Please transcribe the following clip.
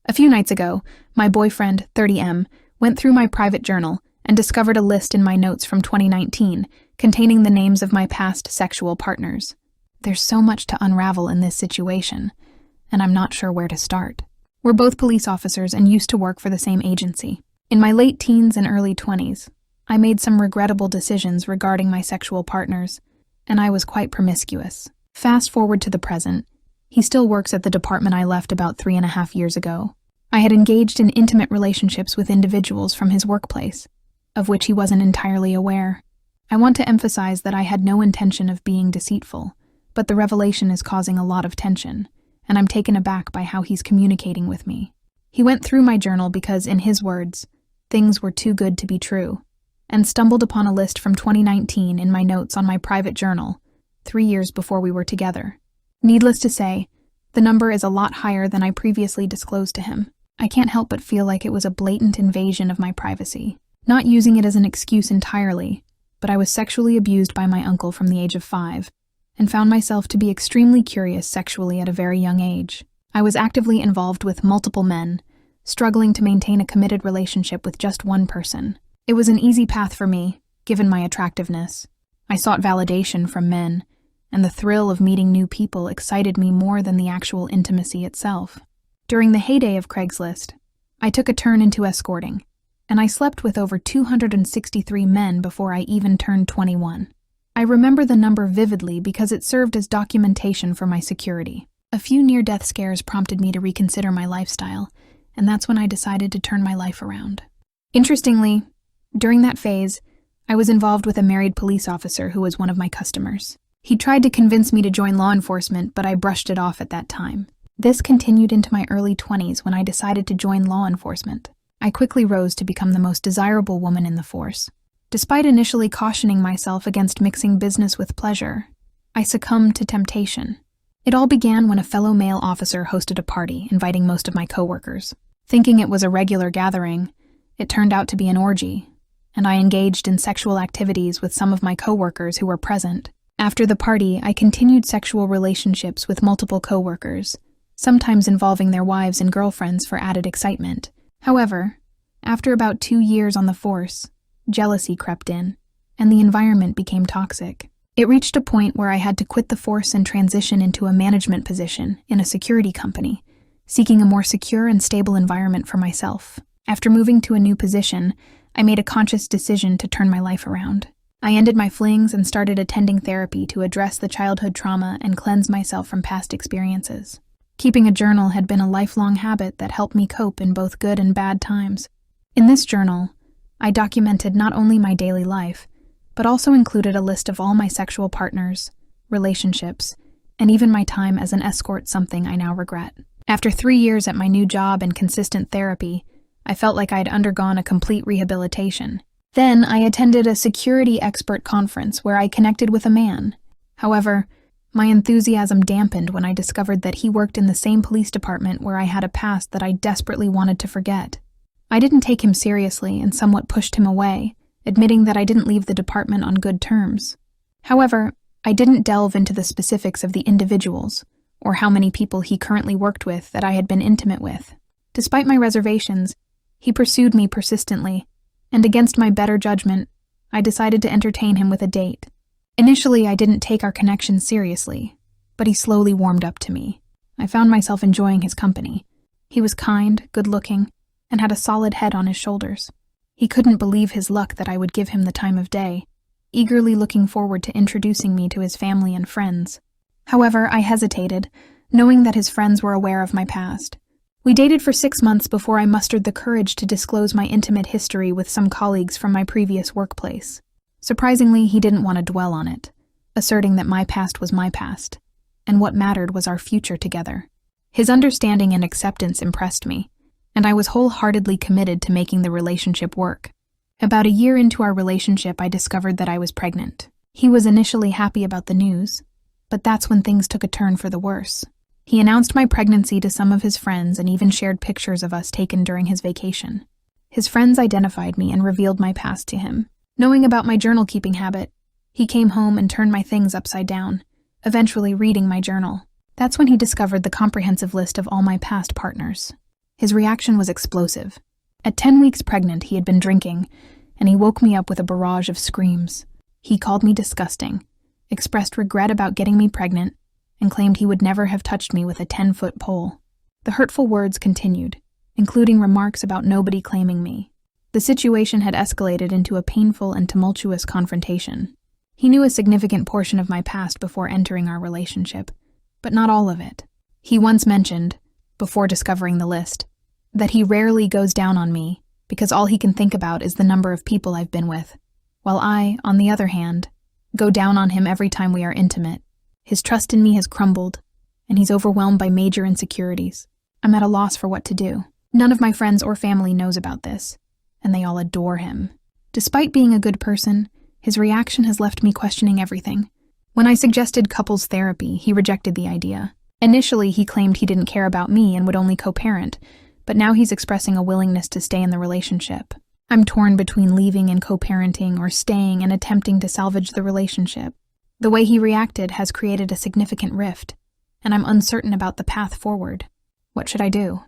A few nights ago, my boyfriend, 30M, went through my private journal and discovered a list in my notes from 2019 containing the names of my past sexual partners. There's so much to unravel in this situation, and I'm not sure where to start. We're both police officers and used to work for the same agency. In my late teens and early 20s, I made some regrettable decisions regarding my sexual partners, and I was quite promiscuous. Fast forward to the present, he still works at the department I left about 3.5 years ago. I had engaged in intimate relationships with individuals from his workplace, of which he wasn't entirely aware. I want to emphasize that I had no intention of being deceitful, but the revelation is causing a lot of tension, and I'm taken aback by how he's communicating with me. He went through my journal because, in his words, things were too good to be true, and stumbled upon a list from 2019 in my notes on my private journal, 3 years before we were together. Needless to say, the number is a lot higher than I previously disclosed to him. I can't help but feel like it was a blatant invasion of my privacy. Not using it as an excuse entirely, but I was sexually abused by my uncle from the age of 5, and found myself to be extremely curious sexually at a very young age. I was actively involved with multiple men, struggling to maintain a committed relationship with just one person. It was an easy path for me, given my attractiveness. I sought validation from men, and the thrill of meeting new people excited me more than the actual intimacy itself. During the heyday of Craigslist, I took a turn into escorting, and I slept with over 263 men before I even turned 21. I remember the number vividly because it served as documentation for my security. A few near-death scares prompted me to reconsider my lifestyle, and that's when I decided to turn my life around. Interestingly, during that phase, I was involved with a married police officer who was one of my customers. He tried to convince me to join law enforcement, but I brushed it off at that time. This continued into my early 20s when I decided to join law enforcement. I quickly rose to become the most desirable woman in the force. Despite initially cautioning myself against mixing business with pleasure, I succumbed to temptation. It all began when a fellow male officer hosted a party, inviting most of my coworkers. Thinking it was a regular gathering, it turned out to be an orgy, and I engaged in sexual activities with some of my coworkers who were present. After the party, I continued sexual relationships with multiple coworkers, sometimes involving their wives and girlfriends for added excitement. However, after about 2 years on the force, jealousy crept in, and the environment became toxic. It reached a point where I had to quit the force and transition into a management position in a security company, seeking a more secure and stable environment for myself. After moving to a new position, I made a conscious decision to turn my life around. I ended my flings and started attending therapy to address the childhood trauma and cleanse myself from past experiences. Keeping a journal had been a lifelong habit that helped me cope in both good and bad times. In this journal, I documented not only my daily life, but also included a list of all my sexual partners, relationships, and even my time as an escort, something I now regret. After 3 years at my new job and consistent therapy, I felt like I'd undergone a complete rehabilitation. Then I attended a security expert conference where I connected with a man. However, my enthusiasm dampened when I discovered that he worked in the same police department where I had a past that I desperately wanted to forget. I didn't take him seriously and somewhat pushed him away, admitting that I didn't leave the department on good terms. However, I didn't delve into the specifics of the individuals, or how many people he currently worked with that I had been intimate with. Despite my reservations, he pursued me persistently, and against my better judgment, I decided to entertain him with a date. Initially, I didn't take our connection seriously, but he slowly warmed up to me. I found myself enjoying his company. He was kind, good-looking, and had a solid head on his shoulders. He couldn't believe his luck that I would give him the time of day, eagerly looking forward to introducing me to his family and friends. However, I hesitated, knowing that his friends were aware of my past. We dated for 6 months before I mustered the courage to disclose my intimate history with some colleagues from my previous workplace. Surprisingly, he didn't want to dwell on it, asserting that my past was my past, and what mattered was our future together. His understanding and acceptance impressed me, and I was wholeheartedly committed to making the relationship work. About a year into our relationship, I discovered that I was pregnant. He was initially happy about the news, but that's when things took a turn for the worse. He announced my pregnancy to some of his friends and even shared pictures of us taken during his vacation. His friends identified me and revealed my past to him. Knowing about my journal-keeping habit, he came home and turned my things upside down, eventually reading my journal. That's when he discovered the comprehensive list of all my past partners. His reaction was explosive. At 10 weeks pregnant, he had been drinking, and he woke me up with a barrage of screams. He called me disgusting, expressed regret about getting me pregnant, and claimed he would never have touched me with a 10-foot pole. The hurtful words continued, including remarks about nobody claiming me. The situation had escalated into a painful and tumultuous confrontation. He knew a significant portion of my past before entering our relationship, but not all of it. He once mentioned, before discovering the list, that he rarely goes down on me because all he can think about is the number of people I've been with, while I, on the other hand, go down on him every time we are intimate. His trust in me has crumbled, and he's overwhelmed by major insecurities. I'm at a loss for what to do. None of my friends or family knows about this, and they all adore him. Despite being a good person, his reaction has left me questioning everything. When I suggested couples therapy, he rejected the idea. Initially, he claimed he didn't care about me and would only co-parent, but now he's expressing a willingness to stay in the relationship. I'm torn between leaving and co-parenting or staying and attempting to salvage the relationship. The way he reacted has created a significant rift, and I'm uncertain about the path forward. What should I do?